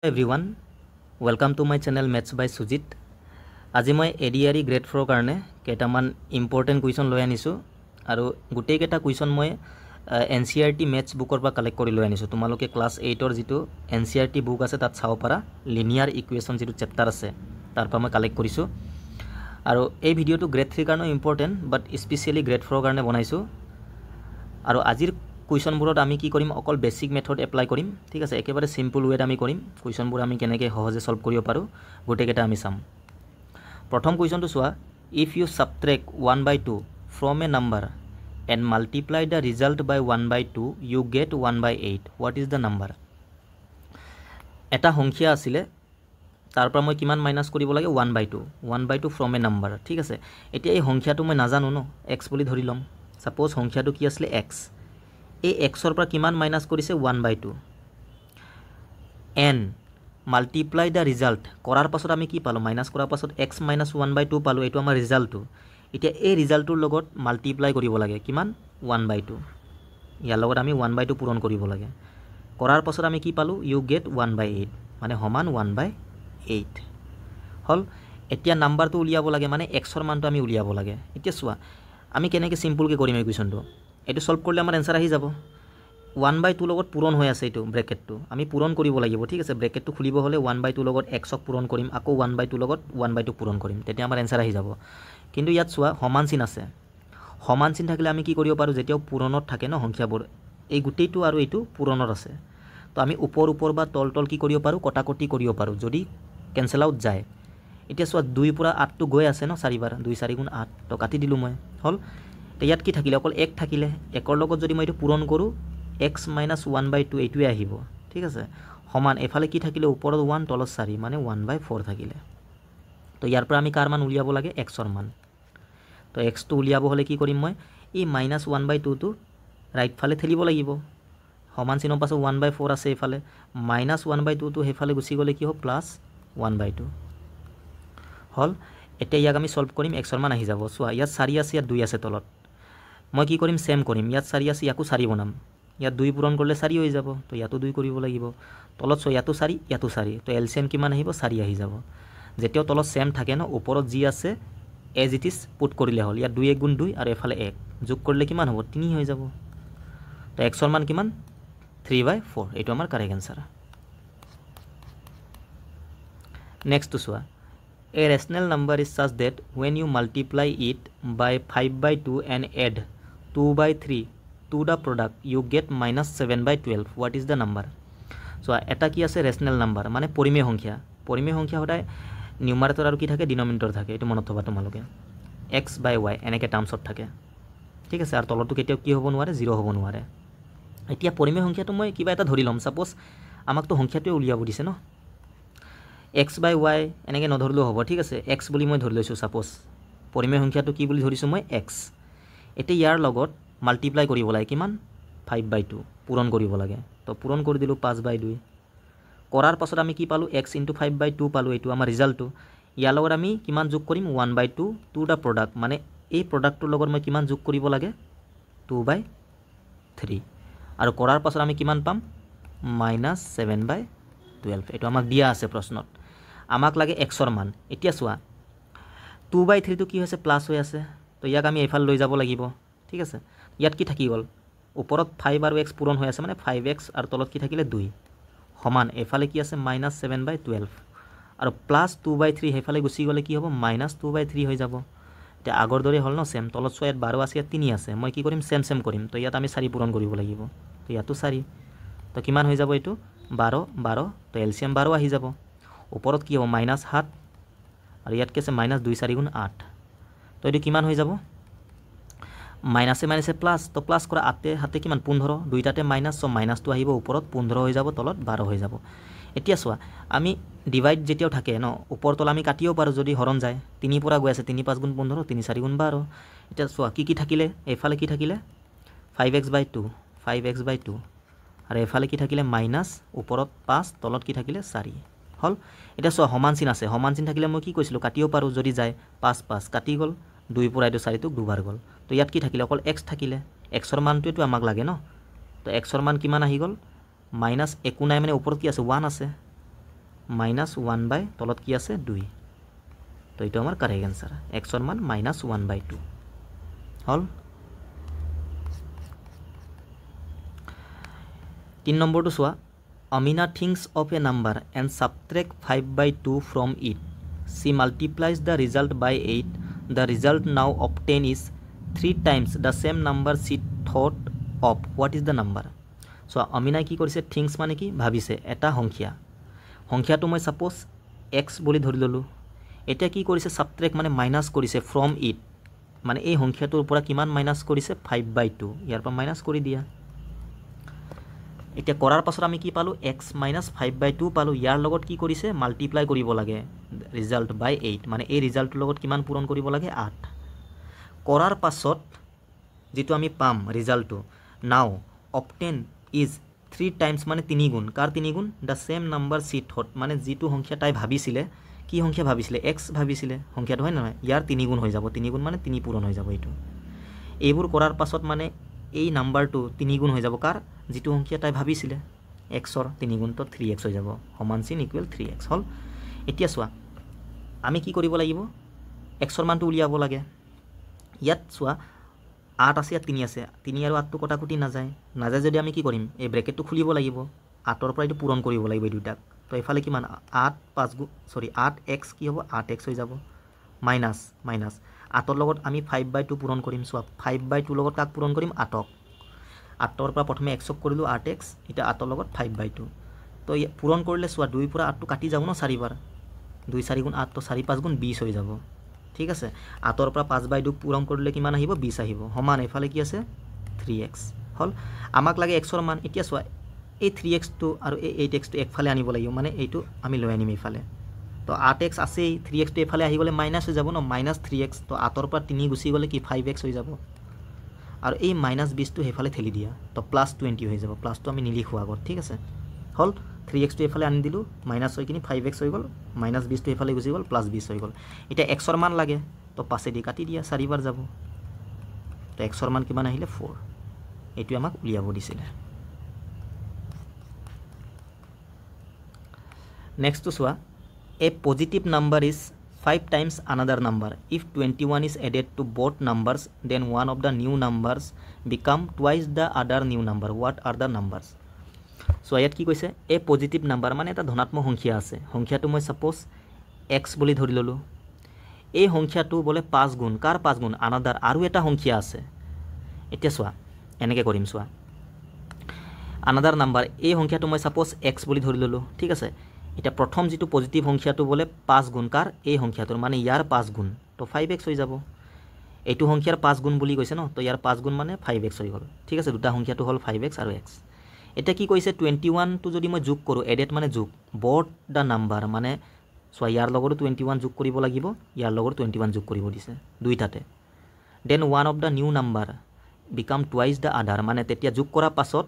Everyone welcome to my channel maths by Sujit. আজি মই ADRE grade 4 কাৰণে কেইটামান ইম্পৰ্টেণ্ট কুৱেশ্যন লৈ আনিছোঁ আৰু গোটেইকেইটা কুৱেশ্যন মই এনচিইআৰটি মেথছ বুকৰ পৰা কালেক্ট কৰি লৈ আনিছোঁ। তোমালোকে ক্লাছ 8ৰ যিটো এনচিইআৰটি বুক আছে তাত চাব পাৰা, লিনিয়াৰ ইকুৱেশ্যন যিটো চেপ্টাৰ আছে তাৰ পৰা মই কালেক্ট কৰিছোঁ। আৰু এই ভিডিঅ'টো গ্ৰেড 3 কাৰণে ইম্পৰ্টেণ্ট, বাট স্পেচিয়েলি গ্ৰেড 4 কাৰণে বনাইছোঁ। আৰু আজিৰ কুৱেশ্যনবোৰত আমি কি কৰিম, অকল বেছিক মেথড এপ্লাই কৰিম, ঠিক আছে। একেবাৰে চিম্পল ৱেত আমি কৰিম। কুৱেশ্যনবোৰ আমি কেনেকৈ সহজে সলভ কৰিব পাৰোঁ গোটেইকেইটা আমি চাম। প্ৰথম কুৱেশ্যনটো চোৱা, if you subtract 1/2 from a number and multiply the result by 1/2 you get 1/8, what is the number. এটা সংখ্যা আছিলে, তাৰ পৰা মই কিমান মাইনাছ কৰিব লাগে, 1/2 ফ্ৰম এ নাম্বাৰ, ঠিক আছে। এতিয়া এই সংখ্যাটো মই নাজানো ন, এক্স বুলি ধৰি ল'ম। ছাপ'জ সংখ্যাটো কি আছিলে, এক্স। এই এক্সৰ পৰা কিমান মাইনাছ কৰিছে, 1/2। এন মাল্টিপ্লাই দ্য ৰিজাল্ট কৰাৰ পাছত আমি কি পালোঁ, মাইনাছ কৰাৰ পাছত এক্স মাইনাছ 1/2 পালোঁ, এইটো আমাৰ ৰিজাল্টটো। এতিয়া এই ৰিজাল্টটোৰ লগত মাল্টিপ্লাই কৰিব লাগে, কিমান, 1/2। ইয়াৰ লগত আমি 1/2 পূৰণ কৰিব লাগে। কৰাৰ পাছত আমি কি পালোঁ, ইউ গেট 1/8, মানে সমান 1/8 হ'ল। এতিয়া নাম্বাৰটো উলিয়াব লাগে, মানে এক্সৰ মানটো আমি উলিয়াব লাগে। এতিয়া চোৱা, আমি কেনেকৈ চিম্পলকৈ কৰিম এই কুৱেশ্যনটো। এইটো সলভ কৰিলে আমাৰ এনচাৰ আহি যাব। 1/2 লগত পূৰণ হৈ আছে, এইটো ব্ৰেকেটটো আমি পূৰণ কৰিব লাগিব, ঠিক আছে। ব্ৰেকেটটো খুলিব হ'লে 1/2 লগত এক্সক পূৰণ কৰিম, আকৌ 1/2 লগত 1/2 পূৰণ কৰিম, তেতিয়া আমাৰ এনচাৰ আহি যাব। কিন্তু ইয়াত চোৱা, সমান চিন আছে। সমান চিন থাকিলে আমি কি কৰিব পাৰোঁ, যেতিয়াও পূৰণত থাকে ন সংখ্যাবোৰ, এই গোটেইটো আৰু এইটো পূৰণত আছে, তো আমি ওপৰ বা তল কি কৰিব পাৰোঁ, কটাকটি কৰিব পাৰোঁ, যদি কেঞ্চেল আউট যায়। এতিয়া চোৱা, 2ৰ পৰা 8টো গৈ আছে ন, 4 বাৰ, 2 4 গুণ 8, তো কাটি দিলোঁ মই, হ'ল। তো ইয়াত কি থাকিলে, অকল 1 থাকিলে। 1ৰ লগত যদি মই এইটো পূৰণ কৰোঁ, এক্স মাইনাছ 1/2 এইটোৱে আহিব, ঠিক আছে। সমান এফালে কি থাকিলে, ওপৰত 1 তলত 4, মানে 1/4 থাকিলে। তো ইয়াৰ পৰা আমি কাৰ মান উলিয়াব লাগে, এক্সৰ মান। তো এক্সটো উলিয়াব হ'লে কি কৰিম মই, এই মাইনাছ 1/2টো ৰাইট ফালে ঠেলিব লাগিব। সমান চিনৰ পাছত 1/4 আছে এইফালে, মাইনাছ 1/2টো সেইফালে গুচি গ'লে কি হ'ব, প্লাছ 1/2 হ'ল। এতিয়া ইয়াক আমি সলভ কৰিম, এক্সৰ মান আহি যাব। চোৱা, ইয়াত 4 আছে, ইয়াত 2 আছে তলত। মই কি কৰিম, ছেম কৰিম, ইয়াত 4 আছে, ইয়াকো 4 বনাম। ইয়াত 2 পূৰণ কৰিলে 4 হৈ যাব, তো ইয়াতো 2 কৰিব লাগিব। তলত চোৱা, ইয়াতো 4, ইয়াতো 4, তো এলচিএম কিমান আহিব, 4 আহি যাব। যেতিয়াও তলত ছেম থাকে ন, ওপৰত যি আছে এজ ইট ইজ পুট কৰিলে হ'ল। ইয়াত 2 1 গুণ 2 আৰু এফালে 1 যোগ কৰিলে কিমান হ'ব, 3 হৈ যাব। তো এক্সৰ মান কিমান, 3/4, এইটো আমাৰ কাৰেক্ট এনচাৰ। নেক্সটটো চোৱা, a rational number is such that when you multiply it by 5/2 and add 2/3 to the product you get -7/12, what is the number। চোৱা, এটা কি আছে, ৰেচনেল নাম্বাৰ, মানে পৰিমেয় সংখ্যা। পৰিমেয় সংখ্যা সদায় নিউমাৰেটৰ আৰু কি থাকে, ডিনমিনেটৰ থাকে, এইটো মনত থবা তোমালোকে। x/y এনেকৈ টাৰ্মছত থাকে, ঠিক আছে। আৰু তলতো কেতিয়াও কি হ'ব নোৱাৰে, 0 হ'ব নোৱাৰে। এতিয়া পৰিমেয় সংখ্যাটো মই কিবা এটা ধৰি ল'ম, ছাপ'জ আমাকতো সংখ্যাটোৱে উলিয়াব দিছে ন, x/y এনেকৈ নধৰিলেও হ'ব, ঠিক আছে। x বুলি মই ধৰি লৈছোঁ, ছাপ'জ পৰিমেয় সংখ্যাটো কি বুলি ধৰিছোঁ মই, x। এতিয়া ইয়াৰ লগত মাল্টিপ্লাই কৰিব লাগে, কিমান, 5/2 পূৰণ কৰিব লাগে। তো পূৰণ কৰি দিলোঁ 5/2। কৰাৰ পাছত আমি কি পালোঁ, x × 5/2 পালোঁ, এইটো আমাৰ ৰিজাল্টটো। ইয়াৰ লগত আমি কিমান যোগ কৰিম, 1/2 টু দ্য প্ৰডাক্ট, মানে এই প্ৰডাক্টটোৰ লগত মই কিমান যোগ কৰিব লাগে, 2/3। আৰু কৰাৰ পাছত আমি কিমান পাম, -7/12, এইটো আমাক দিয়া আছে প্ৰশ্নত। আমাক লাগে এক্সৰ মান। এতিয়া চোৱা, 2/3টো কি হৈছে, প্লাছ হৈ আছে, তো ইয়াক আমি এইফালে লৈ যাব লাগিব, ঠিক আছে। ইয়াত কি থাকি গ'ল, ওপৰত 5 আৰু x পূৰণ হৈ আছে, মানে 5x, আৰু তলত কি থাকিলে, 2 সমান এফালে কি আছে, -7/12, আৰু প্লাছ 2/3 সেইফালে গুচি গ'লে কি হ'ব, -2/3 হৈ যাব। এতিয়া আগৰ দৰে হ'ল ন, ছেম। তলত চোৱা, ইয়াত 12 আছে, ইয়াত 3 আছে, মই কি কৰিম, ছেম কৰিম। তো ইয়াত আমি 4 পূৰণ কৰিব লাগিব, তো ইয়াতো 4, তো কিমান হৈ যাব এইটো, 12, তো এলচিএম 12 আহি যাব। ওপৰত কি হ'ব, -7, আৰু ইয়াত কি আছে, -2 4 গুণ 8, তো এইটো কিমান হৈ যাব, মাইনাছে মাইনাছে প্লাছ, তো প্লাছ কৰা 8 7 কিমান, 15, দুইটাতে মাইনাছ, চ' মাইনাছটো আহিব, ওপৰত 15 হৈ যাব, তলত 12 হৈ যাব। এতিয়া চোৱা, আমি ডিভাইড যেতিয়াও থাকে ন, ওপৰ তল আমি কাটিব পাৰোঁ, যদি হৰণ যায়। 3 পৰা গৈ আছে, 3 5 গুণ 15, 3 4 গুণ 12। এতিয়া চোৱা, কি থাকিলে, এইফালে কি থাকিলে, 5x/2, আৰু এইফালে কি থাকিলে, মাইনাছ, ওপৰত 5, তলত কি থাকিলে, 4 হ'ল। এতিয়া চোৱা, সমান চিন আছে, সমান চিন থাকিলে মই কি কৈছিলোঁ, কাটিব পাৰোঁ, যদি যায়, 5 5 কাটি গ'ল, 2 পৰা এইটো 4টোক দুবাৰ গ'ল। তো ইয়াত কি থাকিলে, অকল x থাকিলে, এক্সৰ মানটোৱেতো আমাক লাগে ন। তো এক্সৰ মান কিমান আহি গ'ল, মাইনাছ একো নাই, মানে ওপৰত কি আছে, 1 আছে, মাইনাছ 1 বাই তলত কি আছে 2 তো এইটো আমাৰ কাৰেক্ট এনসাৰ xৰ মান মাইনাছ 1/2 হল 3 নম্বৰটো চোৱা Amina thinks of a number and subtract 5/2 from it. She multiplies the result by 8. The result now obtained is 3 times the same number she thought of. What is the number? So Amina কি কৰিছে thinks মানে কি ভাবিছে এটা সংখ্যা সংখ্যাটো মই suppose x বুলি ধৰি ললো এটা কি কৰিছে subtract মানে মাইনাস কৰিছে from it মানে এই সংখ্যাটোৰ পৰা কিমান মাইনাস কৰিছে 5/2 ইয়াৰ পৰা মাইনাস কৰি দিয়া এটা কৰাৰ পাছত আমি কি পালো x - 5/2 পালো ইয়াৰ লগত কি কৰিছে মাল্টিপ্লাই কৰিব লাগে ৰিজাল্ট বাই 8 মানে এই ৰিজাল্টৰ লগত কিমান পূৰণ কৰিব লাগে 8 কৰাৰ পাছত যেটো আমি পাম ৰিজাল্টটো নাও অবটেন ইজ 3 টাইমস মানে 3 গুণ কাৰ 3 গুণ দা সেম নাম্বাৰ সি থট মানে যেটো সংখ্যা তাই ভাবিছিলে কি সংখ্যা ভাবিছিলে x ভাবিছিলে সংখ্যাটো হয় নহয় ইয়াৰ 3 গুণ হৈ যাব 3 গুণ মানে 3 পূৰণ হৈ যাব এইটো এইবোৰ কৰাৰ পাছত মানে এই নাম্বাৰটো 3 গুণ হৈ যাব কাৰ যেটো সংখ্যা তাই ভাবিছিলে x ৰ 3 গুণ তো 3x হৈ যাব সমান চিন ইকুৱেল 3x হল এতিয়া চোৱা আমি কি কৰিব লাগিব x ৰ মানটো উলিয়াব লাগে ইয়াত চোৱা 8 আছে 3 আছে 3 আৰু 8 টো কটাকুটি নাযায় যদি আমি কি কৰিম এই ব্ৰেকেটটো খুলিব লাগিব 8 ৰ পৰা এইটো পূৰণ কৰিব লাগিব এই দুটাক তো এফালে কিমান 8x কি হ'ব 8x হৈ যাব মাইনাস 8 ৰ লগত আমি 5/2 পূৰণ কৰিম চোৱা 5/2 লগত কাক পূৰণ কৰিম 8ক 8 ৰ পৰা প্ৰথমে x ক কৰিলো 8x এটা 8 ৰ লগত 5/2 তো পূৰণ কৰিলে চোৱা 2 পৰা 8 টো কাটি যাব ন 4 বাৰ 2 4 গুণ 8 তো 4 5 গুণ 20 হৈ যাব ঠিক আছে 8 ৰ পৰা 5/2 পূৰণ কৰিলে কিমান আহিব 20 আহিব সমান এফালে কি আছে 3x হল আমাক লাগে x ৰ মান এতিয়া চোৱা এই 3x টো আৰু এই 8x টো একফালে আনিব লাগিব মানে এইটো আমি লৈ আনিম এইফালে তো 8x আছে 3x টো এফালে আহি গলে মাইনাস হৈ যাব ন -3x তো 8 ৰ পৰা 3 গুছি গলে কি 5x হৈ যাব আৰু এই -20 টো হেফালে ঠেলি দিয়া তো +20 হৈ যাব প্লাসটো আমি নিলিখো আগত ঠিক আছে হল 3x টো এফালে আনি দিলু মাইনাস হৈ কিনি 5x হৈ গল -20 টো এফালে গুছি গল +20 হৈ গল এটা x ৰ মান লাগে তো পাছে দি কাটি দিয়া 4 বাৰ যাব তো x ৰ মান কিমান আহিলে 4 এটো আমাক উলিয়াব দিছিলে নেক্সট টু সোয়া a positive number is 5 times another number. If 21 is added to both numbers, then one of the new numbers become twice the other new number. What are the numbers? So ayat ki koise a positive number mane eta dhonatmok সংখ্যা আছে সংখ্যাটো মই suppose x বলি ধৰি ললো এই সংখ্যাটো বলে 5 গুণ কাৰ 5 গুণ another আৰু এটা সংখ্যা আছে এতিয়া সোয়া এনেকে কৰিম সোয়া another number এই সংখ্যাটো মই সাপোজ x বলি ধৰি ললো ঠিক আছে এটা প্ৰথম যেটো পজিটিভ সংখ্যাটো বলে 5 গুণ কাৰ এই সংখ্যাটোৰ মানে ইয়াৰ 5 গুণ তো 5x হৈ যাব এইটো সংখ্যাৰ 5 গুণ বুলি কৈছে ন তো ইয়াৰ 5 গুণ মানে 5x হৈ গল ঠিক আছে দুটা সংখ্যাটো হল 5x আৰু x এটা কি কৈছে 21 টো যদি মই যোগ কৰো এডেট মানে যোগ both the number মানে সো ইয়াৰ লগতো 21 যোগ কৰিব লাগিব ইয়াৰ লগতো 21 যোগ কৰিব দিছে দুইটাতে then one of the new number become twice the other মানে তেতিয়া যোগ কৰা পাছত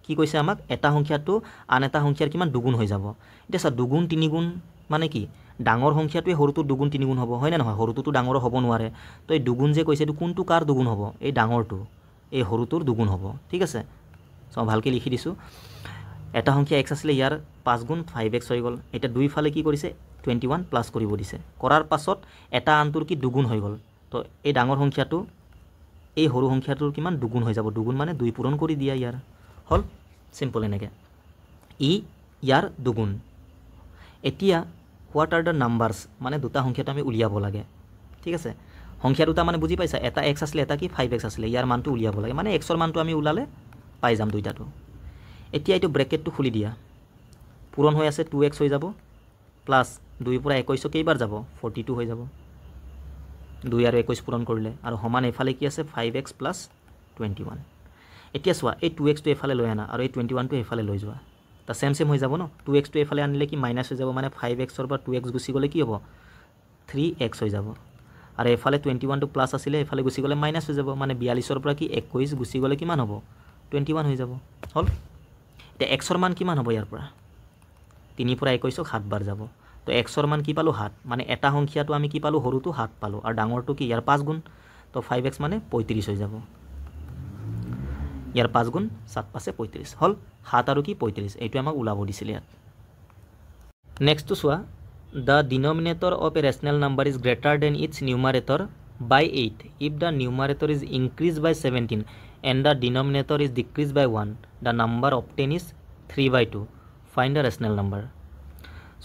কি কৈছে আমাক এটা সংখ্যাটো আন এটা সংখ্যাৰ কিমান দুগুণ হৈ যাব এটা সা দুগুণ তিনিগুণ মানে কি ডাঙৰ সংখ্যাটোৱে হৰুটো দুগুণ তিনিগুণ হ'ব হয় না নহয় হৰুটো ডাঙৰ হ'ব নোৱাৰে তো এই দুগুণ যে কৈছে কোনটো কাৰ দুগুণ হ'ব এই ডাঙৰটো এই হৰুটোৰ দুগুণ হ'ব ঠিক আছে সো ভালকে লিখি দিছো এটা সংখ্যা x আছিল ইয়াৰ 5 গুণ 5x হৈ গল এটা দুই ফালে কি কৰিছে 21 প্লাস কৰিব দিছে কৰাৰ পাছত এটা আনটোৰ কি দুগুণ হৈ গল তো এই ডাঙৰ সংখ্যাটো এই হৰু সংখ্যাটোৰ কিমান দুগুণ হৈ যাব দুগুণ মানে 2 পূৰণ কৰি দিয়া ইয়াৰ হল সিম্পল এনেকে ই ইয়াৰ দুগুণ এতিয়া হোৱাট আৰ দ্য নাম্বাৰস মানে দুটা সংখ্যাটো আমি উলিয়াব লাগে ঠিক আছে সংখ্যা দুটা মানে বুজি পাইছা এটা x আছিল এটা কি 5x আছিল ইয়াৰ মানটো উলিয়াব লাগে মানে x ৰ মানটো আমি উলালে পাই যাম দুইটাটো এতিয়া এইটো ব্ৰেকেটটো খুলি দিয়া পূৰণ হৈ আছে 2x হৈ যাব প্লাস 2 পৰা 21 কেইবাৰ যাব 42 হৈ যাব 2 আৰু 21 পূৰণ কৰিলে আৰু সমান এফালে কি আছে 5x + 21 এতিয়া সোয়া এই 2x টো এফালে লৈ আনা আৰু এই 21 টো এফালে লৈ যোৱা তা সেম হৈ যাব ন 2x টো এফালে আনিলে কি মাইনাস হৈ যাব মানে 5x ৰ পৰা 2x গুছি গলে কি হ'ব 3x হৈ যাব আৰু এফালে 21 টো প্লাস আছিল এফালে গুছি গলে মাইনাস হৈ যাব মানে 42 ৰ পৰা কি 21 গুছি গলে কিমান হ'ব 21 হৈ যাব হল এটা x ৰ মান কিমান হ'ব ইয়াৰ পৰা 3 পৰা 21 7 বাৰ যাব তো x ৰ মান কি পালো 7 মানে এটা সংখ্যাটো আমি কি পালো হৰুটো 7 পালো আৰু ডাঙৰটো কি ইয়াৰ 5 গুণ তো 5x মানে 35 হৈ যাব ইয়াৰ 5 গুণ 7 পাছে 35 হল 7 আৰু কি 35 এইটো আমাক উলাব দিছিল ইয়াত নেক্সট টু চোৱা the denominator of a rational number is greater than its numerator by 8 if the numerator is increased by 17 and the denominator is decreased by 1 the number obtained is 3/2 find the rational number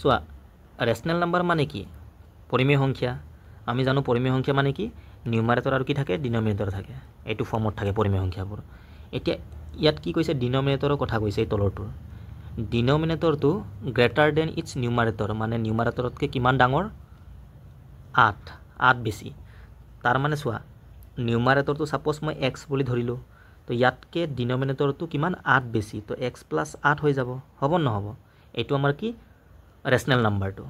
so rational number মানে কি পৰিমেয় সংখ্যা আমি জানো পৰিমেয় সংখ্যা মানে কি নিউমাৰেটৰ আৰু কি থাকে ডিনমিনেটৰ থাকে এইটো ফৰ্মত থাকে পৰিমেয় সংখ্যাবোৰ এতিয়া ইয়াত কি কৈছে ডিনমিনেটৰৰ কথা কৈছে এই তলৰটোৰ ডিনমিনেটৰটো গ্ৰেটাৰ দেন ইটছ নিউমাৰেটৰ মানে নিউমাৰেটৰতকৈ কিমান ডাঙৰ 8 বেছি তাৰ মানে চোৱা নিউমাৰেটৰটো সাপোজ মই x বুলি ধৰিলোঁ তো ইয়াতকে ডিনমিনেটৰটো কিমান 8 বেছি তো x + 8 হৈ যাব হ'ব নহ'ব এইটো আমাৰ কি ৰেচনেল নাম্বাৰটো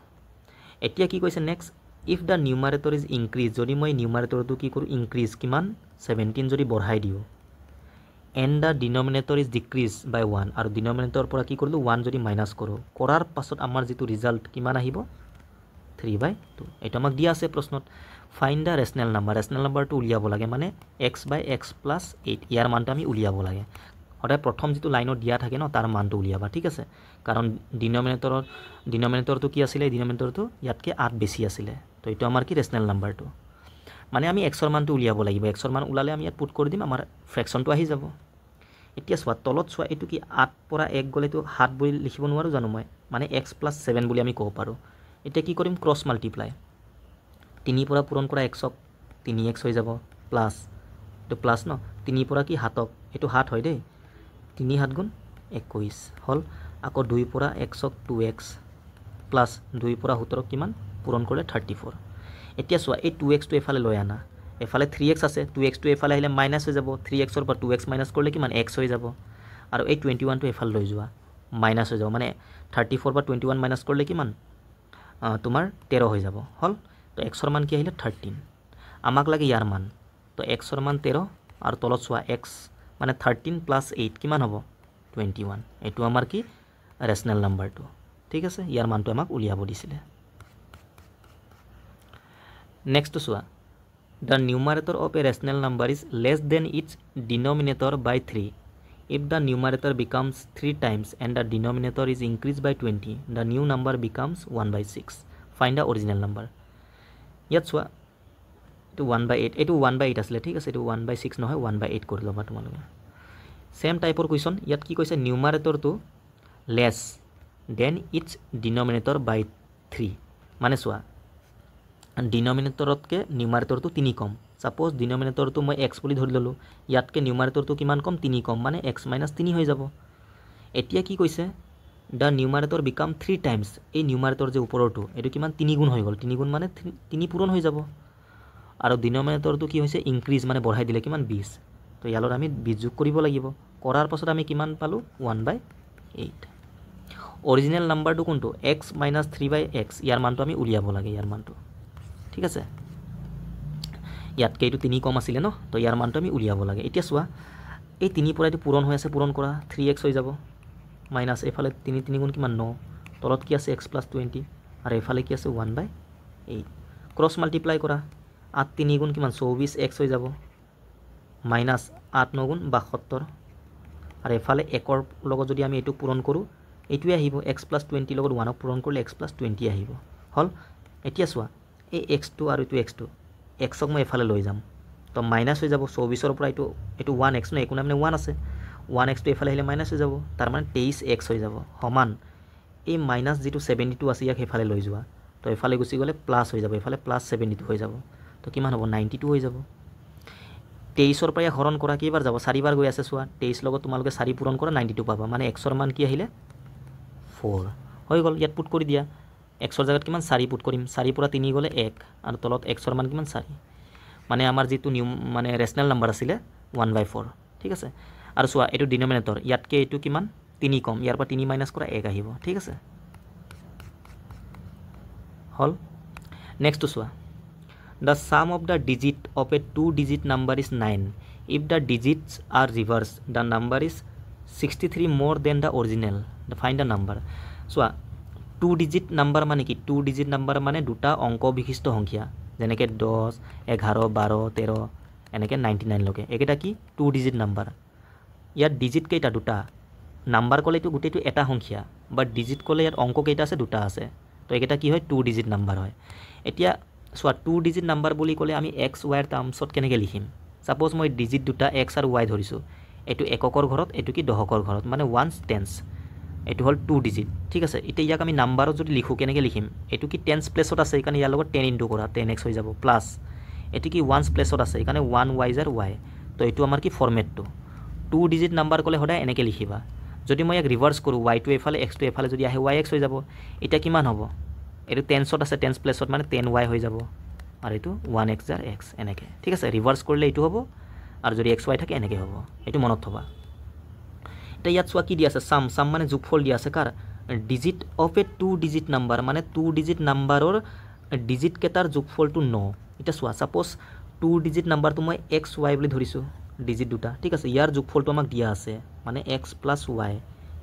এতিয়া কি কৈছে next if the numerator is increase যদি মই নিউমাৰেটৰটো কি কৰোঁ ইনক্ৰিজ কিমান 17 যদি বঢ়াই দিওঁ and the denominator is decrease by 1 আৰু ডিনমিনেটৰৰ পৰা কি কৰিলোঁ 1 যদি মাইনাছ কৰোঁ কৰাৰ পাছত আমাৰ যিটো ৰিজাল্ট কিমান আহিব 3/2 এইটো আমাক দিয়া আছে প্ৰশ্নত ফাইন দ্য ৰেচনেল নাম্বাৰটো উলিয়াব লাগে মানে x/x + 8 ইয়াৰ মানটো আমি উলিয়াব লাগে সদায় প্ৰথম যিটো লাইনত দিয়া থাকে ন তাৰ মানটো উলিয়াবা ঠিক আছে কাৰণ ডিনমিনেটৰটো কি আছিলে ডিনমিনেটৰটো ইয়াতকৈ 8 বেছি আছিলে তো এইটো আমাৰ কি ৰেচনেল নাম্বাৰটো মানে আমি x ৰ মানটো উলিয়াব লাগিব x ৰ মান ওলালে আমি ইয়াত পুট কৰি দিম আমাৰ ফ্ৰেকশ্যনটো আহি যাব এতিয়া চোৱা তলত চোৱা এইটো কি 8 পৰা 1 গ'লেতো 7 বুলি লিখিব নোৱাৰোঁ জানো মই মানে x + 7 বুলি আমি ক'ব পাৰোঁ এতিয়া কি কৰিম ক্ৰছ মাল্টিপ্লাই 3 পৰা পূৰণ কৰা x ক 3x হৈ যাব প্লাছ এইটো প্লাছ ন 3 পৰা কি 7ক এইটো 7 হয় দেই 3 7 গুণ 21 হ'ল আকৌ 2 পৰা x ক 2x প্লাছ 2 পৰা 17ক কিমান পূৰণ কৰিলে 34 এতিয়া চোৱা এই 2x টো এফালে লৈ আনা এফালে 3x আছে 2x টো এফালে আহিলে মাইনাছ হৈ যাব 3x ৰ পৰা 2x মাইনাছ কৰিলে কিমান x হৈ যাব আৰু এই 21 টো এফালে লৈ যোৱা মাইনাছ হৈ যাব মানে 34 পৰা 21 মাইনাছ কৰিলে কিমান তোমাৰ 13 হৈ যাব হ'ল তো x ৰ মান কি আহিলে 13 আমাক লাগে ইয়াৰ মান তো x ৰ মান 13 আৰু তলত চোৱা x মানে 13 + 8 কিমান হ'ব 21 এইটো আমাৰ কি ৰেচনেল নাম্বাৰটো ঠিক আছে ইয়াৰ মানটো আমাক উলিয়াব দিছিলে নেক্সট চোৱা the numerator of a rational number is less than its denominator by 3 if the numerator becomes 3 times and the denominator is increased by 20 the new number becomes 1/6 find the original number ইয়াত চোৱা এইটো 1/8 এইটো 1/8 আছিলে ঠিক আছে এইটো 1/6 নহয় 1/8 কৰি ল'বা তোমালোকে সেম টাইপৰ কুৱেশ্যন ইয়াত কি কৈছে নিউমাৰেটৰটো less than its denominator by 3 মানে চোৱা ডিনমিনেটৰতকৈ নিউমাৰেটৰটো 3 কম সাপোজ ডিনমিনেটৰটো মই x বুলি ধৰি ল'লোঁ ইয়াতকৈ নিউমাৰেটৰটো কিমান কম 3 কম মানে x - 3 হৈ যাব এতিয়া কি কৈছে দ্য নিউমাৰেটৰ বিকাম 3 টাইমছ এই নিউমাৰেটৰ যে ওপৰৰটো এইটো কিমান 3 গুণ হৈ গ'ল 3 গুণ মানে 3 পূৰণ হৈ যাব আৰু ডিনমিনেটৰটো কি হৈছে ইনক্ৰিজ মানে বঢ়াই দিলে কিমান 20 তো ইয়াৰ আমি 20 যোগ কৰিব লাগিব কৰাৰ পাছত আমি কিমান পালোঁ 1/8 অৰিজিনেল নাম্বাৰটো কোনটো x - 3/x ইয়াৰ মানটো আমি উলিয়াব লাগে ইয়াৰ মানটো ঠিক আছে ইয়াতকৈ এইটো 3 কম আছিলে ন তো ইয়াৰ মানটো আমি উলিয়াব লাগে এতিয়া চোৱা এই 3 পৰা এইটো পূৰণ হৈ আছে পূৰণ কৰা 3x হৈ যাব মাইনাছ এইফালে 3 গুণ কিমান 9 তলত কি আছে x + 20 আৰু এইফালে কি আছে 1/8 ক্ৰছ মাল্টিপ্লাই কৰা 8 3 গুণ কিমান 24x হৈ যাব মাইনাছ 8 9 গুণ 72 আৰু এইফালে 1ৰ লগত যদি আমি এইটো পূৰণ কৰোঁ এইটোৱে আহিব x + 20 লগত 1ক পূৰণ কৰিলে x + 20 আহিব হ'ল এতিয়া চোৱা এই x2 আৰু এইটো x2 xক মই এফালে লৈ যাম তো মাইনাছ হৈ যাব 24ৰ পৰা এইটো 1x ন একো নাই মানে 1 আছে 1xটো এফালে আহিলে মাইনাছ হৈ যাব তাৰ মানে 23x হৈ যাব সমান এই মাইনাছ যিটো 72 আছে ইয়াক সেইফালে লৈ যোৱা তো এফালে গুচি গ'লে প্লাছ হৈ যাব এফালে +72 হৈ যাব তো কিমান হ'ব 92 হৈ যাব 23ৰ পৰা হৰণ কৰা কেইবাৰ যাব 4বাৰ গৈ আছে চোৱা 23 লগত তোমালোকে 4 পূৰণ কৰা 92 পাবা মানে xৰ মান কি আহিলে 4 হৈ গ'ল ইয়াত পুট কৰি দিয়া xৰ জায়গাত কিমান 4 পুট কৰিম 4 পৰা 3 গ'লে 1 আৰু তলত xৰ মান কিমান 4 মানে আমাৰ যিটো মানে ৰেচনেল নাম্বাৰ আছিলে 1/4 ঠিক আছে আৰু চোৱা এইটো ডিনমিনেটৰ ইয়াতকৈ এইটো কিমান 3 কম ইয়াৰ পৰা 3 মাইনাছ কৰা 1 আহিব ঠিক আছে হ'ল নেক্সটটো চোৱা the sum of the digit of a 2 digit number is 9 if the digits are reverse the number is 63 more than the original find the number চোৱা 2 ডিজিট নাম্বাৰ মানে কি 2 ডিজিট নাম্বাৰ মানে দুটা অংক বিশিষ্ট সংখ্যা যেনেকৈ 10 11 12 13 এনেকৈ 99 লৈকে এইকেইটা কি 2 ডিজিট নাম্বাৰ ইয়াত ডিজিট কেইটা দুটা নাম্বাৰ ক'লে এইটো গোটেইটো এটা সংখ্যা বাট ডিজিট ক'লে ইয়াত অংক কেইটা আছে দুটা আছে তো এইকেইটা কি হয় 2 ডিজিট নাম্বাৰ হয় এতিয়া চোৱা 2 ডিজিট নাম্বাৰ বুলি ক'লে আমি এক্স ৱাইৰ টাৰ্মছত কেনেকৈ লিখিম সাপোজ মই ডিজিট দুটা এক্স আৰু ৱাই ধৰিছোঁ এইটো এককৰ ঘৰত এইটো কি দশকৰ ঘৰত মানে ওৱান্স টেন্স এইটো হ'ল 2 ডিজিট ঠিক আছে এতিয়া ইয়াক আমি নাম্বাৰত যদি লিখোঁ কেনেকৈ লিখিম এইটো কি টেন্স প্লেছত আছে সেইকাৰণে ইয়াৰ লগত 10 ইনটু কৰা 10x হৈ যাব প্লাছ এইটো কি ওৱান্স প্লেছত আছে সেইকাৰণে 1y জাৰ y তো এইটো আমাৰ কি ফৰ্মেটটো 2 ডিজিট নাম্বাৰ ক'লে সদায় এনেকৈ লিখিবা যদি মই ইয়াক ৰিভাৰ্ছ কৰোঁ y টো এফালে x টো এফালে যদি আহে yx হৈ যাব এটা কিমান হ'ব এইটো টেন্সত আছে টেন্স প্লেছত মানে 10y হৈ যাব আৰু এইটো 1x জাৰ x এনেকৈ ঠিক আছে ৰিভাৰ্ছ কৰিলে এইটো হ'ব আৰু যদি xy থাকে এনেকৈ হ'ব এইটো মনত থবা এটা ইয়াত চোৱা কি দিয়া আছে সাম মানে যোগফল দিয়া আছে কাৰ digit of a 2 digit number মানে 2 ডিজিট নাম্বাৰৰ ডিজিট কেটাৰ যোগফলটো 9 এটা চোৱা সাপোজ 2 ডিজিট নাম্বাৰটো মই xy বুলি ধৰিছোঁ ডিজিট দুটা ঠিক আছে ইয়াৰ যোগফলটো আমাক দিয়া আছে মানে x + y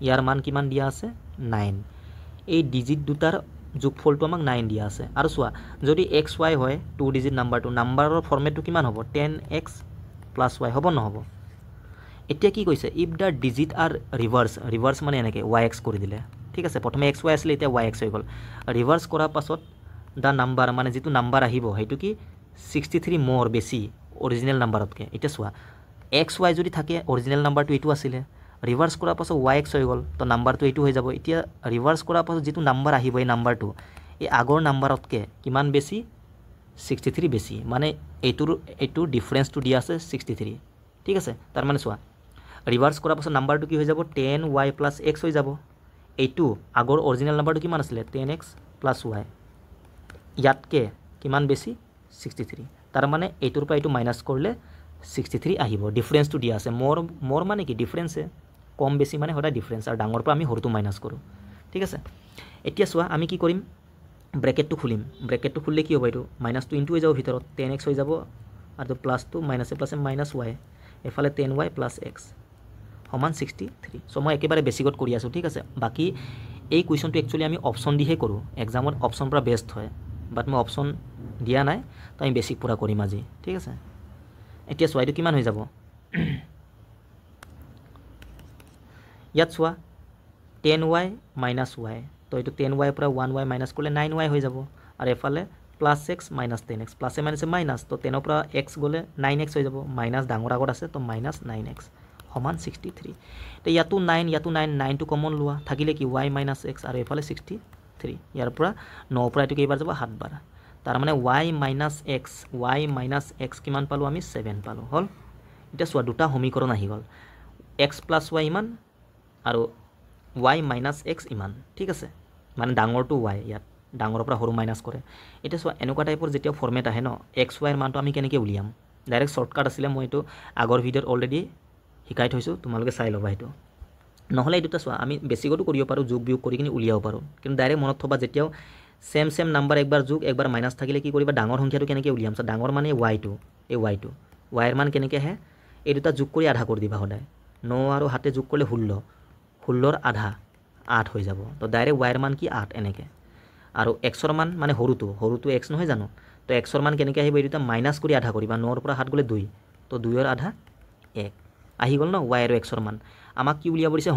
ইয়াৰ মান কিমান দিয়া আছে 9 এই ডিজিট দুটাৰ যোগফলটো আমাক 9 দিয়া আছে আৰু চোৱা যদি xy হয় 2 ডিজিট নাম্বাৰটো নাম্বাৰৰ ফৰ্মেটটো কিমান হ'ব 10x + y হ'ব নহ'ব এতিয়া কি কৈছে if the digit R reverse মানে এনেকৈ yx কৰি দিলে ঠিক আছে প্ৰথমে xy আছিলে এতিয়া yx হৈ গ'ল ৰিভাৰ্ছ কৰাৰ পাছত দ্য নাম্বাৰ মানে যিটো নাম্বাৰ আহিব সেইটো কি 63 মোৰ বেছি অৰিজিনেল নাম্বাৰতকৈ এতিয়া চোৱা xy যদি থাকে অৰিজিনেল নাম্বাৰটো এইটো আছিলে ৰিভাৰ্ছ কৰাৰ পাছত yx হৈ গ'ল তো নাম্বাৰটো এইটো হৈ যাব এতিয়া ৰিভাৰ্ছ কৰাৰ পাছত যিটো নাম্বাৰ আহিব এই নাম্বাৰটো এই আগৰ নাম্বাৰতকৈ কিমান বেছি 63 বেছি মানে এইটোৰ ডিফাৰেঞ্চটো দিয়া আছে 63 ঠিক আছে তাৰ মানে চোৱা ৰিভাৰ্ছ কৰাৰ পাছত নাম্বাৰটো কি হৈ যাব 10y + x হৈ যাব এইটো আগৰ অৰিজিনেল নাম্বাৰটো কিমান আছিলে 10x + y ইয়াতকৈ কিমান বেছি 63 তাৰ মানে এইটোৰ পৰা এইটো মাইনাছ কৰিলে 63 আহিব ডিফাৰেঞ্চটো দিয়া আছে মোৰ মানে কি ডিফাৰেঞ্চে কম বেছি মানে সদায় ডিফাৰেঞ্চ আৰু ডাঙৰ পৰা আমি সৰুটো মাইনাছ কৰোঁ ঠিক আছে এতিয়া চোৱা আমি কি কৰিম ব্ৰেকেটটো খুলিম ব্ৰেকেটটো খুলিলে কি হ'ব এইটো মাইনাছটো ইনটু হৈ যাব ভিতৰত 10x হৈ যাব আৰু প্লাছটো মাইনাছে প্লাছে -y এফালে 10y + x সমান 63 চ' মই একেবাৰে বেছিকত কৰি আছোঁ ঠিক আছে বাকী এই কুৱেশ্যনটো একচুৱেলি আমি অপশ্যন দিহে কৰোঁ এক্সামত অপশ্যন পৰা বেষ্ট হয় বাট মই অপশ্যন দিয়া নাই তো আমি বেছিক পূৰা কৰিম আজি ঠিক আছে এতিয়া চোৱা এইটো কিমান হৈ যাব ইয়াত চোৱা 10y - y তো এইটো 10y পৰা 1y মাইনাছ কৰিলে 9y হৈ যাব আৰু এফালে +x - 10x প্লাছে মাইনাছে মাইনাছ তো 10ৰ পৰা x গ'লে 9x হৈ যাব মাইনাছ ডাঙৰ আগত আছে তো -9x সমান 63 তো ইয়াতো 9টো কমন লোৱা থাকিলে কি y - x আৰু এফালে 63 ইয়াৰ পৰা 9 পৰা এইটো কেইবাৰ যাব 7 বাৰ তাৰ মানে y - x কিমান পালোঁ আমি 7 পালোঁ হ'ল এতিয়া চোৱা দুটা সমীকৰণ আহি গ'ল x + y ইমান আৰু y - x ইমান ঠিক আছে মানে ডাঙৰটো y ইয়াত ডাঙৰৰ পৰা সৰু মাইনাছ কৰে এতিয়া চোৱা এনেকুৱা টাইপৰ যেতিয়া ফৰ্মেট আহে ন xy ৰ মানটো আমি কেনেকৈ উলিয়াম ডাইৰেক্ট শ্বৰ্টকাট আছিলে মই এইটো আগৰ ভিডিঅ'ত অলৰেডি শিকাই থৈছোঁ তোমালোকে চাই ল'বা সেইটো নহ'লে এই দুটা চোৱা আমি বেছিকতো কৰিব পাৰোঁ যোগ বিয়োগ কৰি কিনে উলিয়াব পাৰোঁ কিন্তু ডাইৰেক্ট মনত থ'বা যেতিয়াও সেম নাম্বাৰ একবাৰ যোগ একবাৰ মাইনাছ থাকিলে কি কৰিবা ডাঙৰ সংখ্যাটো কেনেকৈ উলিয়াম চোৱা ডাঙৰ মানে y ৰ মান কেনেকৈ আহে এই দুটা যোগ কৰি আধা কৰি দিবা সদায় 9 আৰু 7 যোগ কৰিলে 16ৰ আধা 8 হৈ যাব তো ডাইৰেক্ট y ৰ মান কি 8 এনেকৈ আৰু x ৰ মান মানে সৰুটো x নহয় জানো তো x ৰ মান কেনেকৈ আহিব এই দুটা মাইনাছ কৰি আধা কৰিবা 9ৰ পৰা 7 গ'লে 2 তো 2ৰ আধা 1 আহি গ'ল ন y আৰু x ৰ মান আমাক কি উলিয়াব দিছে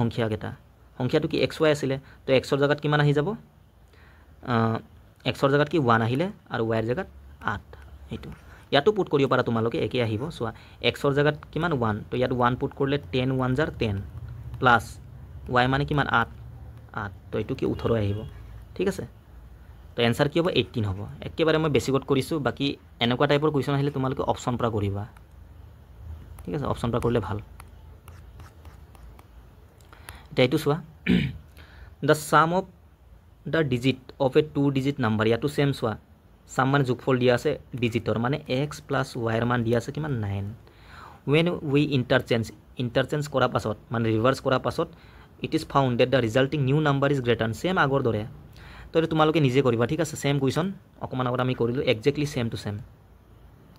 সংখ্যাটো কি xy আছিলে তো x ৰ জেগাত কিমান আহি যাব x ৰ জেগাত কি 1 আহিলে আৰু y ৰ জেগাত 8 এইটো ইয়াতো পুট কৰিব পাৰা তোমালোকে একে আহিব চোৱা x ৰ জেগাত কিমান 1 তো ইয়াত 1 পুট কৰিলে 10 1 জাৰ 10 প্লাছ y মানে কিমান 8 তো এইটো কি 18 আহিব ঠিক আছে তো এনসাৰ কি হ'ব 18 হ'ব একেবাৰে মই বেছিকত কৰিছোঁ বাকি এনেকুৱা টাইপৰ কুৱেশ্যন আহিলে তোমালোকে অপশ্যন পৰা কৰিবা ঠিক আছে অপশ্যন পৰা কৰিলে ভাল এটা এইটো চোৱা the sum of the digit of a 2 digit number ইয়াতো সেম চোৱা সাম মানে যোগফল দিয়া আছে ডিজিটৰ মানে x + y ৰ মান দিয়া আছে কিমান 9 when we interchange কৰাৰ পাছত মানে ৰিভাৰ্ছ কৰাৰ পাছত it is found that the resulting new number is greater same আগৰ দৰে তো এইটো তোমালোকে নিজে কৰিবা ঠিক আছে সেম কুৱেশ্যন অকণমান আগত আমি কৰিলোঁ একজেক্টলি সেম টু সেম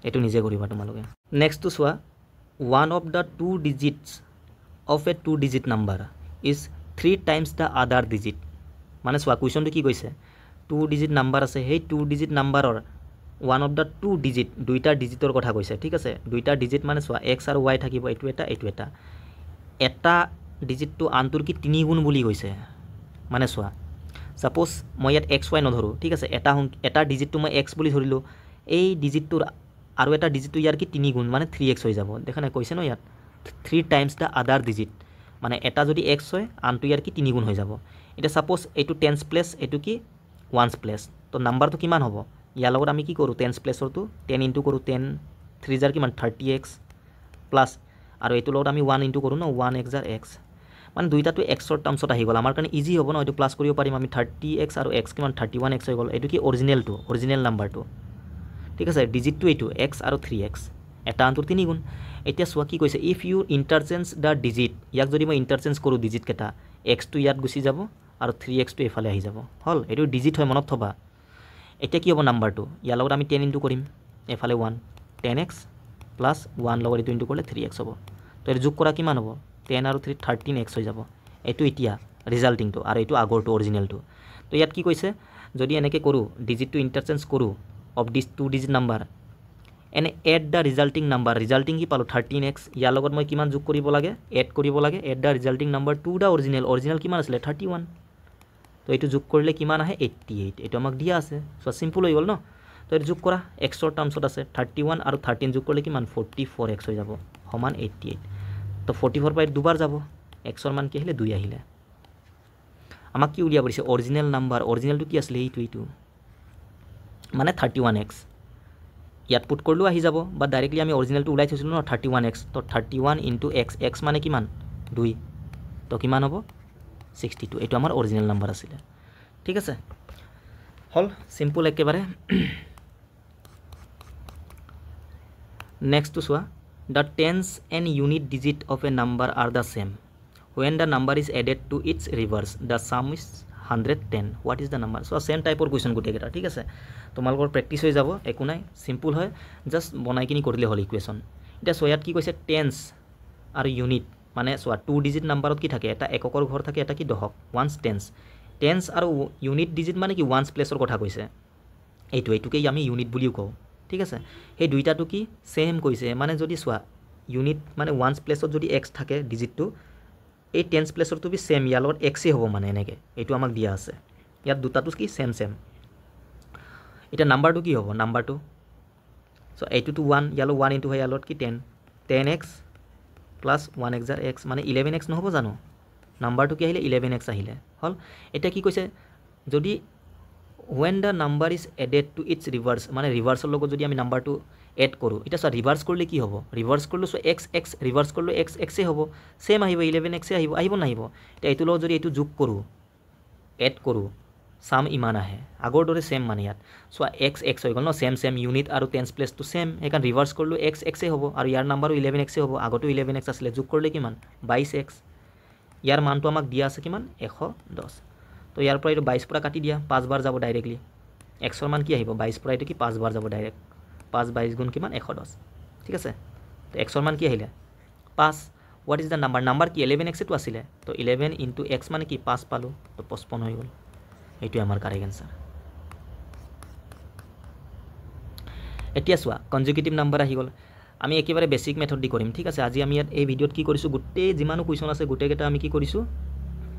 এইটো নিজে কৰিবা তোমালোকে নেক্সটটো চোৱা one of the 2 digits of a 2 digit number is 3 times the other digit মানে চোৱা কুৱেশ্যনটো কি কৈছে 2 ডিজিট নাম্বাৰ আছে সেই 2 ডিজিট নাম্বাৰৰ one of the 2 digit দুইটা ডিজিটৰ কথা কৈছে ঠিক আছে দুইটা ডিজিট মানে চোৱা x আৰু y থাকিব এইটো এটা ডিজিটটো আনটোৰ কি 3 গুণ বুলি কৈছে মানে চোৱা সাপোজ মই ইয়াত xy নধৰো ঠিক আছে এটা ডিজিটটো মই x বুলি ধৰিলো এই ডিজিটটোৰ আৰু এটা ডিজিটটো ইয়াৰ কি 3 গুণ মানে 3x হৈ যাব দেখা নাই কৈছে ন ইয়াত 3 টাইমছ দা আদাৰ ডিজিট মানে এটা যদি x হয় আনটো ইয়াৰ কি 3 গুণ হৈ যাব এটা সাপোজ এইটো টেন্স প্লেস এইটো কি ওয়ান্স প্লেস তো নাম্বাৰটো কিমান হ'ব ইয়াৰ লগত আমি কি কৰো টেন্স প্লেসৰটো 10 ইনটু কৰো 10 3 জাৰ কিমান 30x প্লাস আৰু এইটো লগত আমি 1 ইনটু কৰো ন 1x জাৰ x মানে দুইটাটো xৰ টাৰ্মছত আহি গ'ল আমাৰ কাৰণে ইজি হ'ব ন এটো প্লাস কৰিব পাৰিম আমি 30x আৰু x কিমান 31x হৈ গ'ল এটো কি অৰিজিনেল নাম্বাৰটো ঠিক আছে ডিজিটটো এইটো x আৰু 3x এটা আনটোৰ 3 গুণ এতিয়া চোৱা কি কৈছে ইফ ইউ ইন্টাৰচেঞ্জ দা ডিজিট ইয়াক যদি মই ইন্টাৰচেঞ্জ কৰো ডিজিট কেটা x টো ইয়াত গুছি যাব আৰু 3x টো এফালে আহি যাব হল এটো ডিজিট হয় মনত থবা এতিয়া কি হ'ব নাম্বাৰটো ইয়াৰ লগত আমি 10 ইনটু কৰিম এফালে 1 10x প্লাস 1 লগত এটো ইনটু কৰিলে 3x হ'ব তো এৰ যোগ কৰা কিমান হ'ব 10 আৰু 3 13x হৈ যাব এটো এতিয়া ৰিজাল্টিংটো আৰু এটো আগৰটো অৰিজিনেলটো তো ইয়াত কি কৈছে যদি এনেকে কৰো ডিজিটটো ইন্টাৰচেঞ্জ কৰো of this two digit number and add the resulting কি পালো 13x ইয়াৰ লগত মই কিমান যোগ কৰিব লাগে এড কৰিব লাগে add the resulting number to the original কিমান আছিল 31 তো এটো যোগ কৰিলে কিমান আহে 88 এটো আমাক দিয়া আছে সো সিম্পল হৈ গল ন তো এটো যোগ কৰা x ৰ টাৰ্মছত আছে 31 আৰু 13 যোগ কৰিলে কিমান 44x হৈ যাব সমান 88 তো 44 পাই দুবাৰ যাব x ৰ মান কি আহিলে 2 আহিলে আমাক কি উলিয়া পৰিছে অৰিজিনেল নাম্বাৰ অৰিজিনেলটো কি আছিল এইটো মানে 31x ইয়াত পুট করলো আহি যাব বা ডাইরেক্টলি আমি অরিজিনালটো উলাই থৈছিলো ন 31x তো 31 ইনটু x x মানে কিমান 2 তো কিমান হ'ব 62 এটো আমাৰ অরিজিনাল নাম্বার আছিল ঠিক আছে হল সিম্পল একেবারে নেক্সট টু সোয়া the tens and unit digit of a number are the same when the number is added to its reverse the sum is 110 what is the number so same type of question গুটে গেটা ঠিক আছে তোমালোকৰ প্ৰ্যাকটিস হৈ যাব একো নাই simple হয় just বনাই কিনি কৰিলে হল ইকুয়েশন এটা সোয়াত কি কৈছে টেন্স আৰু ইউনিট মানে সোয়া 2 ডিজিট নাম্বাৰত কি থাকে এটা এককৰ ঘৰ থাকে এটা কি দহক ওয়ান্স টেন্স আৰু ইউনিট ডিজিট মানে কি ওয়ান্স প্লেসৰ কথা কৈছে এইটোকে আমি ইউনিট বুলিও কও ঠিক আছে এই দুইটাটো কি সেম কৈছে মানে যদি সোয়া ইউনিট মানে ওয়ান্স প্লেসত যদি x থাকে ডিজিটটো এই টেন্স প্লেসৰটো বি সেম ইয়াৰ লগত x হ'ব মানে এনেকে এইটো আমাক দিয়া আছে ইয়াত দুটাটো কি সেম এটা নাম্বাৰটো কি হ'ব নাম্বাৰটো সো এইটো টু 1 ইয়ালো 1 ইনটু হয় ইয়ালত কি 10x প্লাস 1x জাৰ x মানে 11x নহব জানো নাম্বাৰটো কি আহিলে 11x আহিলে হল এটা কি কৈছে যদি when the number is added to its reverse মানে ৰিভাৰ্সৰ লগত যদি আমি নাম্বাৰটো এড কৰো এটা সা ৰিভাৰ্স কৰিলে কি হ'ব ৰিভাৰ্স কৰিলে সো x ৰিভাৰ্স কৰিলে x এ হ'ব সেম আহিব 11x এ আহিব নাহিব এটা এইটো লগত যদি এইটো যোগ কৰো এড কৰো সাম ইমান আহে আগৰ দৰে সেম মানে ইয়াত সো x হৈ গল ন সেম ইউনিট আৰু টেন্স প্লেস টু সেম একান ৰিভাৰ্স কৰিলে x এ হ'ব আৰু ইয়াৰ নাম্বাৰো 11x এ হ'ব আগতো 11x আছিল যোগ কৰিলে কিমান 22x ইয়াৰ মানটো আমাক দিয়া আছে কিমান 110 তো ইয়াৰ পৰা এইটো 22 পৰা কাটি দিয়া 5 বাৰ যাব ডাইৰেক্টলি x ৰ মান কি আহিব 22 পৰা এইটো কি 5 বাৰ যাব ডাইৰেক্ট 5 22 গুণ কিমান 110 ঠিক আছে তো x ৰ মান কি আহিলে 5 what is the number কি 11x এটো আছিল তো 11 into x মানে কি 5 পালো তো 55 হৈ গল এইটো আমাৰ কাৰেক্ট आंसर এতিয়া সোয়া কনজুগেটিভ নাম্বাৰ আহি গল আমি একেবাৰে বেসিক মেথড দি কৰিম ঠিক আছে আজি আমি ইয়াত এই ভিডিওত কি কৰিছো গুটে জিমানো কুৱেশ্যন আছে গুটে কেটা আমি কি কৰিছো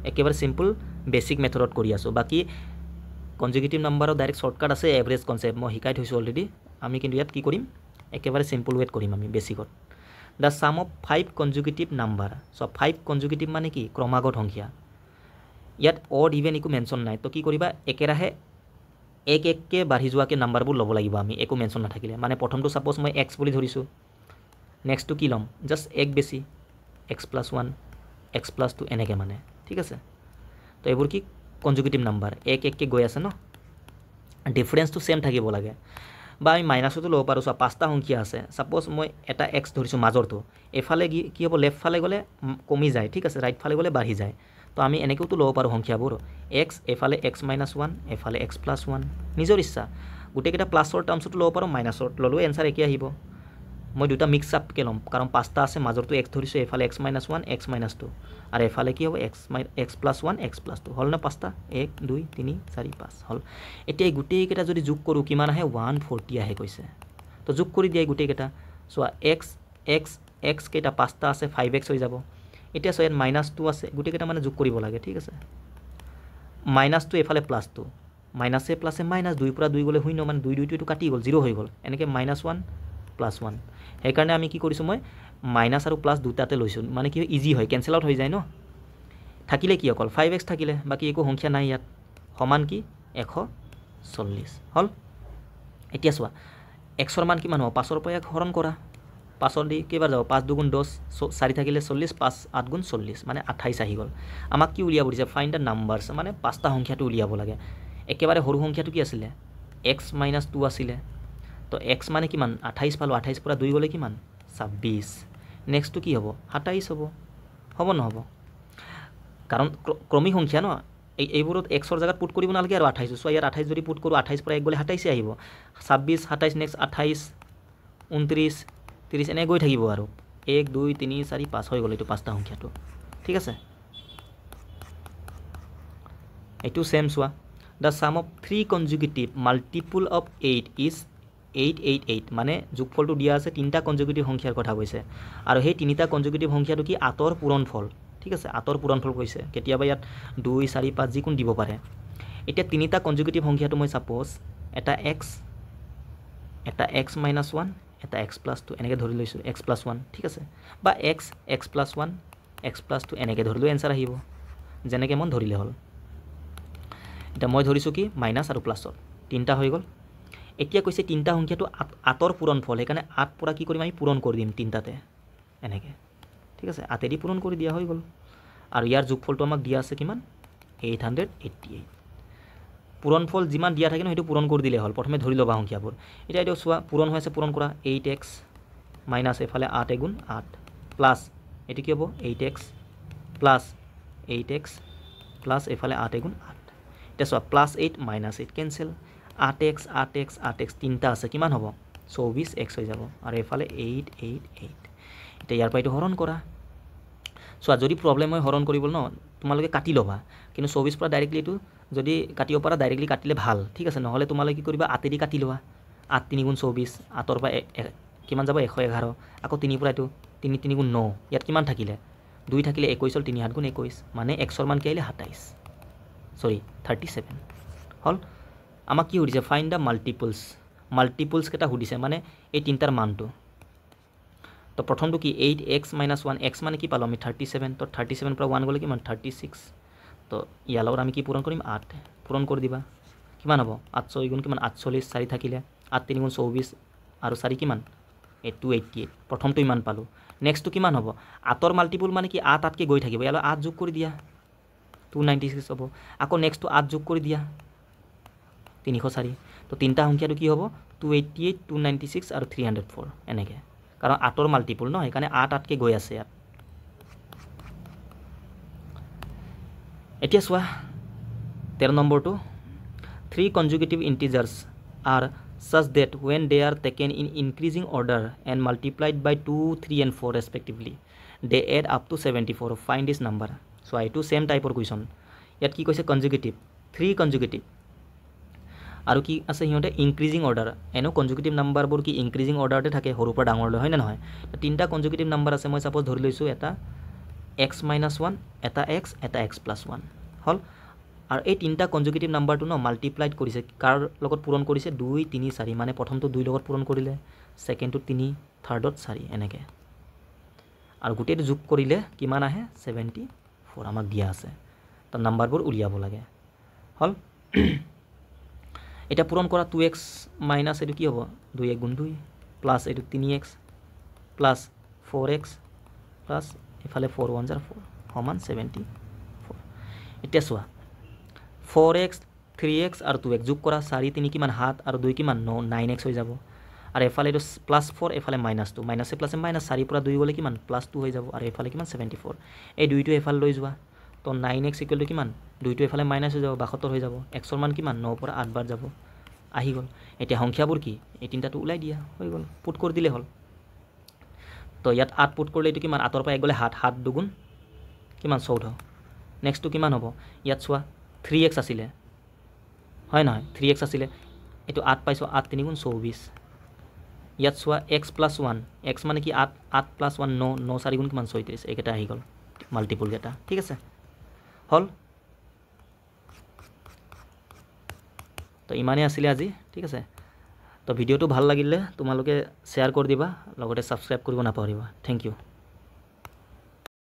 একেবাৰে সিম্পল বেসিক মেথডত কৰি আছো বাকি কনজুগেটিভ নাম্বাৰৰ ডাইৰেক্ট শৰ্টকাট আছে এভাৰেজ কনসেপ্ট মই শিকাই থৈছো অলৰেডি আমি কিন্তু ইয়াত কি কৰিম একেবাৰে সিম্পল ওয়েট কৰিম আমি বেসিকত the sum of 5 consecutive number so 5 consecutive মানে কি ক্ৰমাগত সংখ্যা ইয়াত অড ইভেন একো মেনশন নাই তো কি কৰিবা একেৰাহে এক কে বাঢ়ি যোৱাকে নাম্বাৰবোৰ ল'ব লাগিব আমি একো মেনশন নাথাকিলে মানে প্ৰথমটো সাপোজ মই x বুলি ধৰিছো নেক্সটটো কি লম জাস্ট এক বেছি x + 1 x + 2 এনেকে মানে ঠিক আছে তো এইবোৰ কি কনজুগেটিভ নাম্বাৰ এক কে গৈ আছে ন ডিফাৰেন্সটো সেম থাকিব লাগে বা আমি মাইনাসটো লব পাৰো সো পাঁচটা সংখ্যা আছে সাপোজ মই এটা x ধৰিছো মাজৰটো এফালে কি হ'ব লেফট ফালে গলে কমি যায় ঠিক আছে ৰাইট ফালে গলে বাঢ়ি যায় তো আমি এনেকেও তো লব পাৰো সংখ্যাবোৰ x এফালে x - 1 এফালে x + 1 নিজৰ ইচ্ছা গুটে কেটা প্লাসৰ টাৰ্মছত লব পাৰো মাইনাসৰ ললো आंसर একে আহিব মই দুটা মিক্স আপ কে লম কাৰণ পাঁচটা আছে মাজৰটো x ধৰিছো এফালে x - 1 x - 2 আৰু এফালে কি হ'ব x + 1 x + 2 হল না পাঁচটা 1 2 3 4 5 হল এতিয়া গুটে কেটা যদি যোগ কৰো কিমান আহে 140 আহে কৈছে তো যোগ কৰি দিয়াই গুটে কেটা সো x কেটা পাঁচটা আছে 5x হৈ যাব এতিয়া চোৱা ইয়াত -2 আছে গোটেইকেইটা মানে যোগ কৰিব লাগে ঠিক আছে -2 এফালে +2 মাইনাছে প্লাছে মাইনাছ 2 পৰা 2 গ'লে 0 মানে 2 2 এইটো কাটি গ'ল 0 হৈ গ'ল এনেকৈ -1 +1 সেইকাৰণে আমি কি কৰিছোঁ মই মাইনাছ আৰু প্লাছ দুটাতে লৈছোঁ মানে কি ইজি হয় কেঞ্চেল আউট হৈ যায় ন থাকিলে কি অকল 5x থাকিলে বাকী একো সংখ্যা নাই ইয়াত সমান কি 140 হ'ল এতিয়া চোৱা xৰ মান কিমান হ'ব 5ৰ পৰা 1 হৰণ কৰা 5 দি কেইবাৰ যাব 5 2 10 4 থাকিলে 40 5 8 গুণ 40 মানে 28 আহি গ'ল আমাক কি উলিয়াব দিছে ফাইণ্ড দ্য নাম্বাৰছ মানে 5টা সংখ্যাটো উলিয়াব লাগে একেবাৰে সৰু সংখ্যাটো কি আছিলে x - 2 আছিলে তো x মানে কিমান 28 পালো 28 পৰা 2 গ'লে কিমান 26 নেক্সটটো কি হ'ব 27 হ'ব নহ'ব কাৰণ ক্ৰমিক সংখ্যা ন এইবোৰত xৰ জায়গাত পুট কৰিব নালাগে আৰু 28 সো ইয়াত 28 যদি পুট কৰোঁ 28 পৰা 1 গ'লে 27 আহিব 26 27 নেক্সট 28 29 30 এনে গৈ থাকিব আৰু 1 2 3 4 5 হৈ গ'ল এইটো 5টা সংখ্যাটো ঠিক আছে এইটো সেম চোৱা the sum of 3 consecutive multiple of 8 is 888 মানে যোগফলটো দিয়া আছে 3টা কনজুগেটিভ সংখ্যাৰ কথা কৈছে আৰু সেই 3টা কনজুগেটিভ সংখ্যাটো কি আতৰ পূৰণফল ঠিক আছে আতৰ পূৰণফল কৈছে কেতিয়াবা ইয়াত 2 4 5 যিকোন দিব পাৰে এতিয়া 3টা কনজুগেটিভ সংখ্যাটো মই সাপোজ এটা x - 1 এটা x + 2 এনেকৈ ধৰি লৈছোঁ x + 1 ঠিক আছে বা x + 1 x + 2 এনেকৈ ধৰিলেও এনসাৰ আহিব যেনেকৈ মন ধৰিলে হ'ল এটা মই ধৰিছোঁ কি মাইনাছ আৰু প্লাছৰ 3টা হৈ গ'ল এতিয়া কৈছে 3টা সংখ্যাটো আতৰ পূৰণফল সেইকাৰণে 8 পৰা কি কৰিম আমি পূৰণ কৰি দিম 3টাতে এনেকৈ ঠিক আছে 8 দি পূৰণ কৰি দিয়া হৈ গ'ল আৰু ইয়াৰ যোগফলটো আমাক দিয়া আছে কিমান 888 পূৰণফল যিমান দিয়া থাকে ন সেইটো পূৰণ কৰি দিলে হ'ল প্ৰথমে ধৰি ল'বা সংখ্যাবোৰ এতিয়া এইটো চোৱা পূৰণ হৈ আছে পূৰণ কৰা 8x মাইনাছ এফালে 8 গুণ 8 প্লাছ এইটো কি হ'ব 8x প্লাছ 8x প্লাছ এফালে 8 গুণ 8 এতিয়া চোৱা +8 -8 কেনসেল 8x 8x 8x 3টা আছে কিমান হ'ব 24x হৈ যাব আৰু এফালে 888 এতিয়া ইয়াৰ পৰা এইটো হৰণ কৰা চোৱা যদি প্ৰব্লেম হয় হৰণ কৰিব ন তোমালোকে কাটি ল'বা কিন্তু 24 পৰা ডাইৰেক্টলি এইটো যদি কাটিব পাৰা ডাইৰেক্টলি কাটিলে ভাল ঠিক আছে নহ'লে তোমালোকে কি কৰিবা 8 দি কাটি লোৱা 8 3 গুণ 24 8ৰ পৰা কিমান যাব 111 আকৌ 3 পৰা এইটো 3 3 গুণ 9 ইয়াত কিমান থাকিলে 2 থাকিলে 21 হ'ল 3 7 গুণ 21 মানে xৰ মান কি আহিলে 27 সৰি 37 হল আমাক কি সুধিছে ফাইণ্ড দ্য মাল্টিপলছ কেটা সুধিছে মানে এই তিনটাৰ মানটো তো প্ৰথমটো কি 8x - 1 x মানে কি পালো আমি 37 তো 37 পৰা 1 গলে কিমান 36 তো ইয়াৰ লগত আমি কি পূৰণ কৰিম 8 পূৰণ কৰি দিবা কিমান হ'ব 8 গুণ কিমান 48 4 থাকিলে 8 3 গুণ 24 আৰু 4 কিমান 288 প্ৰথমটো ইমান পালো নেক্সটটো কিমান হ'ব 8ৰ মাল্টিপল মানে কি 8 8 কে গৈ থাকিব ইয়ালৈ 8 যোগ কৰি দিয়া 296 হ'ব আকৌ নেক্সটটো 8 যোগ কৰি দিয়া 304 তো তিনটা সংখ্যাটো কি হ'ব 288 296 আৰু 304 এনেকৈ কাৰণ 8ৰ মাল্টিপল ন সেইকাৰণে 8 8 কে গৈ আছে ইয়াত এতিয়া চোৱা 13 নম্বৰটো 3 consecutive integers are such that when they are taken in increasing order and multiplied by 2 3 and 4 respectively they add up to 74 find this number so এইটো সেম টাইপৰ কোৱেশ্চন ইয়াত কি কৈছে কনজুগেটিভ 3 কনজুগেটিভ আৰু কি আছে হিহঁতে ইনক্ৰিজিং অৰ্ডাৰ এনো কনজুগেটিভ নাম্বাৰবোৰ কি ইনক্ৰিজিং অৰ্ডাৰতে থাকে সৰুৰ পৰা ডাঙৰলৈ হয় না নহয় তিনটা কনজুগেটিভ নাম্বাৰ আছে মই সাপোজ ধৰি লৈছো এটা x - 1 এটা x এটা x + 1 হল আৰু এই তিনটা কনজুগেটিভ নাম্বাৰটো ন মাল্টিপ্লাইড কৰিছে কাৰ লগত পূৰণ কৰিছে 2 3 4 মানে প্ৰথমটো 2 লগত পূৰণ কৰিলে সেকেন্ডটো 3 থাৰ্ডত 4 এনেকৈ আৰু গোটেইটো যোগ কৰিলে কিমান আহে 74 আমাক দিয়া আছে তো নাম্বাৰবোৰ উলিয়াব লাগে হল এটা পূৰণ কৰা 2x মাইনাস এটো কি হ'ব 2 গুণ 2 প্লাস এটো 3x প্লাস 4x প্লাস এফালে 4 1 4 সমান 74 এতিয়া চোৱা 4x 3x আৰু 2x যোগ কৰা 4 3 কিমান 7 আৰু 2 কিমান 9 9x হৈ যাব আৰু এফালে এটো +4 এফালে -2 মাইনাসে প্লাসে মাইনাস 4 পৰা 2 গলে কিমান +2 হৈ যাব আৰু এফালে কিমান 74 এই দুইটো এফালে লৈ যোৱা তো 9x = কিমান দুইটো এফালে মাইনাস হৈ যাব 72 হৈ যাব x ৰ মান কিমান 9 পৰা 8 বাৰ যাব আহি গল এতিয়া সংখ্যাবোৰ কি এই তিনটাটো উলাই দিয়া হৈ গল পুট কৰি দিলে হল তো ইয়াত 8 পুট কৰিলে এটো কিমান 8 ৰ পৰা 1 গলে 7 7 দুগুণ কিমান 14 নেক্সটটো কিমান হ'ব ইয়াত চোৱা 3x আছিল হয় নহয় 3x আছিল এটো 8 পাইছো 8 3 গুণ 24 ইয়াত চোৱা x + 1 x মানে কি 8 8 + 1 9 9 4 গুণ কিমান 36 একেটা আহি গল মাল্টিপুলকেইটা ঠিক আছে হ'ল তো ইমানেই আছিলে আজি ঠিক আছে তো ভিডিঅ'টো ভাল লাগিলে তোমালোকে শ্বেয়াৰ কৰি দিবা লগতে ছাবস্ক্ৰাইব কৰিব নাপাহৰিবা থেংক ইউ